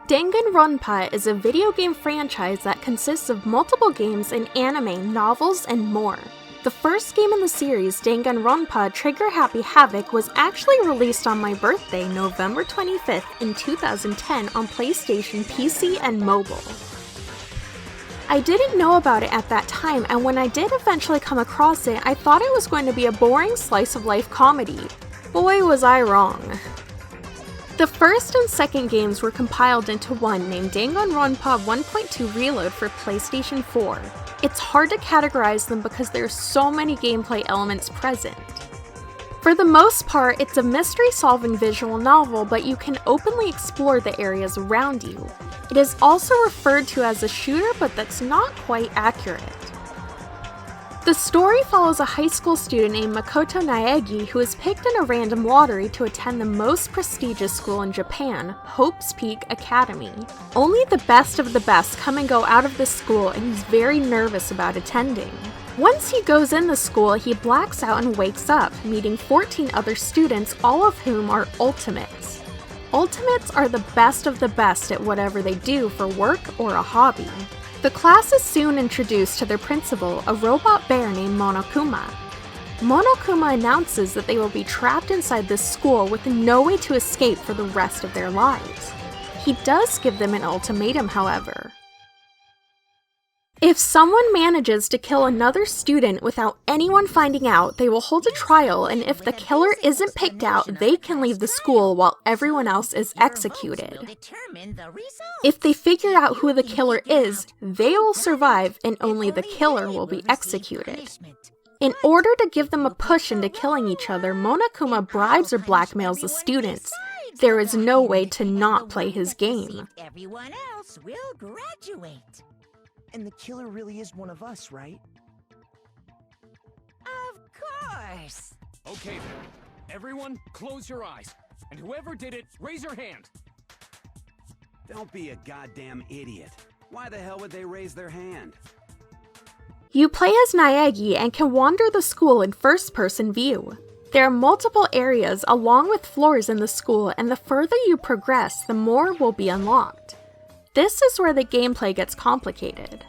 Danganronpa is a video game franchise that consists of multiple games and anime, novels, and more. The first game in the series, Danganronpa Trigger Happy Havoc, was actually released on my birthday, November 25th in 2010 on PlayStation, PC, and mobile. I didn't know about it at that time, and when I did eventually come across it, I thought it was going to be a boring slice-of-life comedy. Boy, was I wrong. The first and second games were compiled into one named Danganronpa 1.2 Reload for PlayStation 4. It's hard to categorize them because there are so many gameplay elements present. For the most part, it's a mystery-solving visual novel, but you can openly explore the areas around you. It is also referred to as a shooter, but that's not quite accurate. The story follows a high school student named Makoto Naegi who is picked in a random lottery to attend the most prestigious school in Japan, Hope's Peak Academy. Only the best of the best come and go out of this school, and he's very nervous about attending. Once he goes in the school, he blacks out and wakes up, meeting 14 other students, all of whom are ultimates. Ultimates are the best of the best at whatever they do for work or a hobby. The class is soon introduced to their principal, a robot bear named Monokuma. Monokuma announces that they will be trapped inside this school with no way to escape for the rest of their lives. He does give them an ultimatum, however. If someone manages to kill another student without anyone finding out, they will hold a trial, and if the killer isn't picked out, they can leave the school while everyone else is executed. If they figure out who the killer is, they will survive and only the killer will be executed. In order to give them a push into killing each other, Monokuma bribes or blackmails the students. There is no way to not play his game. Everyone else will graduate. And the killer really is one of us, right? Of course! Okay then. Everyone, close your eyes. And whoever did it, raise your hand. Don't be a goddamn idiot. Why the hell would they raise their hand? You play as Naegi and can wander the school in first-person view. There are multiple areas along with floors in the school, and the further you progress, the more will be unlocked. This is where the gameplay gets complicated.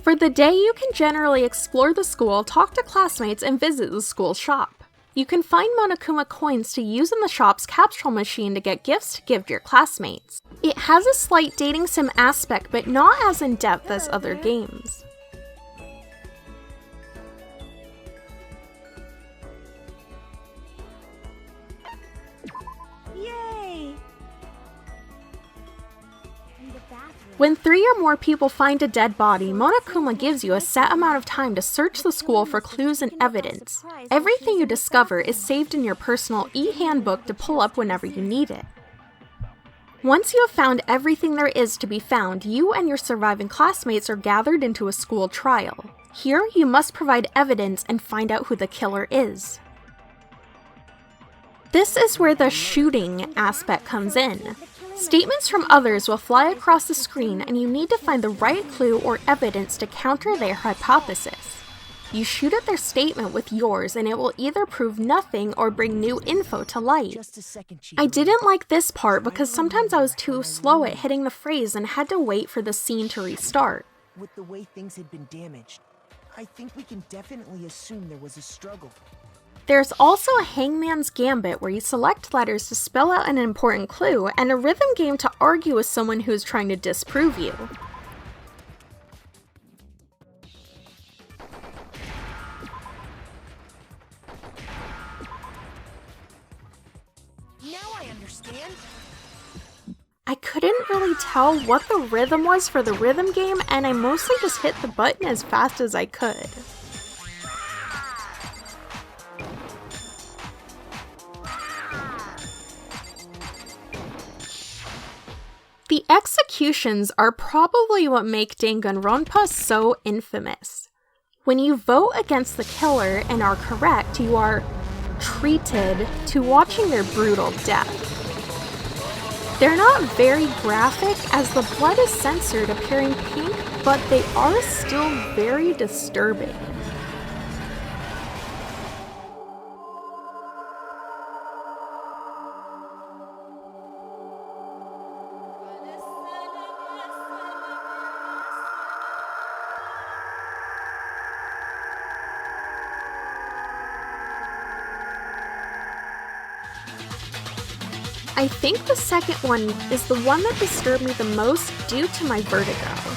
For the day, you can generally explore the school, talk to classmates, and visit the school shop. You can find Monokuma coins to use in the shop's capsule machine to get gifts to give to your classmates. It has a slight dating sim aspect, but not as in-depth as other games. When 3 or more people find a dead body, Monokuma gives you a set amount of time to search the school for clues and evidence. Everything you discover is saved in your personal e-handbook to pull up whenever you need it. Once you have found everything there is to be found, you and your surviving classmates are gathered into a school trial. Here, you must provide evidence and find out who the killer is. This is where the shooting aspect comes in. Statements from others will fly across the screen, and you need to find the right clue or evidence to counter their hypothesis. You shoot at their statement with yours, and it will either prove nothing or bring new info to light. I didn't like this part because sometimes I was too slow at hitting the phrase and had to wait for the scene to restart. With the way things had been damaged, I think we can definitely assume there was a struggle. There's also a Hangman's Gambit where you select letters to spell out an important clue, and a rhythm game to argue with someone who is trying to disprove you. Now I understand. I couldn't really tell what the rhythm was for the rhythm game, and I mostly just hit the button as fast as I could. The executions are probably what make Danganronpa so infamous. When you vote against the killer and are correct, you are treated to watching their brutal death. They're not very graphic as the blood is censored, appearing pink, but they are still very disturbing. I think the second one is the one that disturbed me the most due to my vertigo.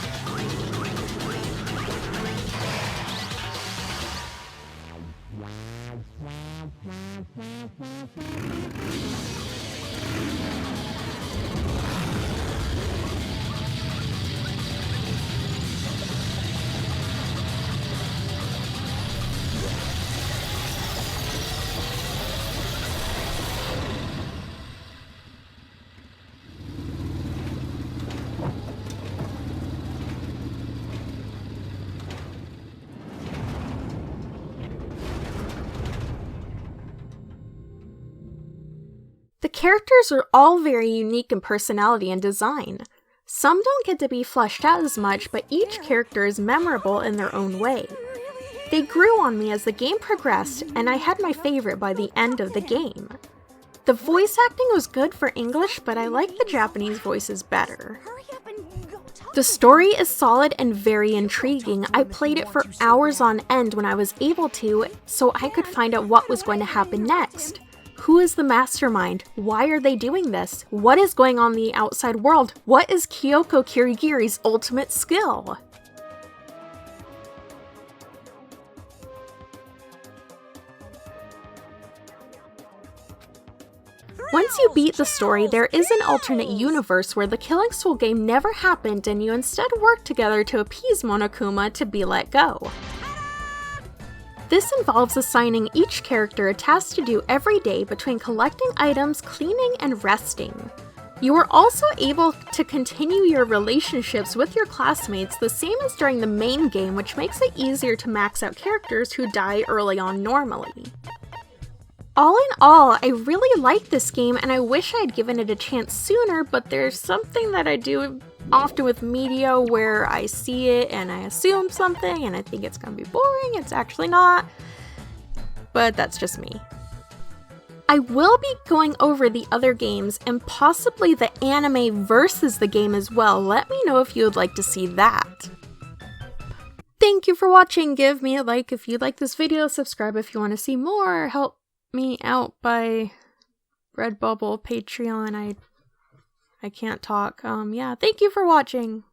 The characters are all very unique in personality and design. Some don't get to be fleshed out as much, but each character is memorable in their own way. They grew on me as the game progressed, and I had my favorite by the end of the game. The voice acting was good for English, but I like the Japanese voices better. The story is solid and very intriguing. I played it for hours on end when I was able to, so I could find out what was going to happen next. Who is the mastermind? Why are they doing this? What is going on in the outside world? What is Kyoko Kirigiri's ultimate skill? Once you beat the story, there is an alternate universe where the Killing Soul game never happened and you instead work together to appease Monokuma to be let go. This involves assigning each character a task to do every day between collecting items, cleaning, and resting. You are also able to continue your relationships with your classmates the same as during the main game, which makes it easier to max out characters who die early on normally. All in all, I really like this game and I wish I had given it a chance sooner, but there's something that I do often with media where I see it and I assume something and I think it's gonna be boring. It's actually not, but that's just me. I will be going over the other games and possibly the anime versus the game as well. Let me know if you would like to see that. Thank you for watching. Give me a like if you like this video, subscribe if you want to see more, help me out by Redbubble, Patreon. I can't talk. Yeah, thank you for watching.